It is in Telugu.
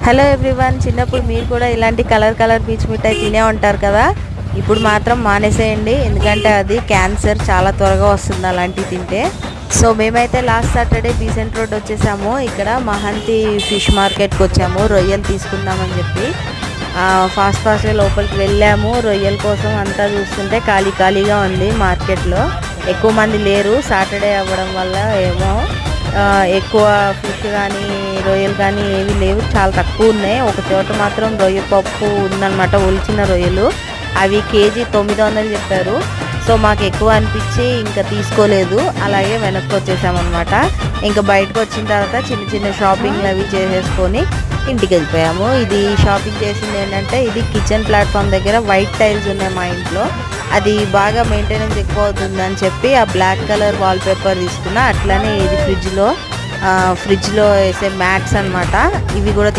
హలో ఎవ్రీవన్, చిన్నప్పుడు మీరు కూడా ఇలాంటి కలర్ పీచు మిఠాయి తినే ఉంటారు కదా. ఇప్పుడు మాత్రం మానేసేయండి, ఎందుకంటే అది క్యాన్సర్ చాలా త్వరగా వస్తుంది అలాంటివి తింటే. సో మేమైతే లాస్ట్ సాటర్డే బీసెంట్ రోడ్ వచ్చేసాము. ఇక్కడ మహంతి ఫిష్ మార్కెట్కి వచ్చాము రొయ్యలు తీసుకుందామని చెప్పి. ఫాస్ట్గా లోపలికి వెళ్ళాము. రొయ్యల కోసం అంతా చూస్తుంటే ఖాళీగా ఉంది మార్కెట్లో. ఎక్కువ మంది లేరు, సాటర్డే అవ్వడం వల్ల ఏమో ఎక్కువ ఫిష్ కానీ రొయ్యలు కానీ ఏవి లేవు, చాలా తక్కువ ఉన్నాయి. ఒక చోట మాత్రం రొయ్య పప్పు ఉందన్నమాట, ఒలిచిన రొయ్యలు. అవి కేజీ 900 చెప్పారు. సో మాకు ఎక్కువ అనిపించి ఇంకా తీసుకోలేదు, అలాగే వెనక్కి వచ్చేసామన్నమాట. ఇంకా బయటకు వచ్చిన తర్వాత చిన్న షాపింగ్లు అవి చేసేసుకొని ఇంటికి వెళ్ళిపోయాము. ఇది షాపింగ్ చేసింది ఏంటంటే, ఇది కిచెన్ ప్లాట్ఫామ్ దగ్గర వైట్ టైల్స్ ఉన్నాయి మా ఇంట్లో. అది బాగా మెయింటెనెన్స్ ఎక్కువ అవుతుందని చెప్పి ఆ బ్లాక్ కలర్ వాల్పేపర్ తీసుకున్నా. అట్లానే ఇది ఫ్రిడ్జ్లో వేసే మ్యాట్స్ అన్నమాట, ఇవి కూడా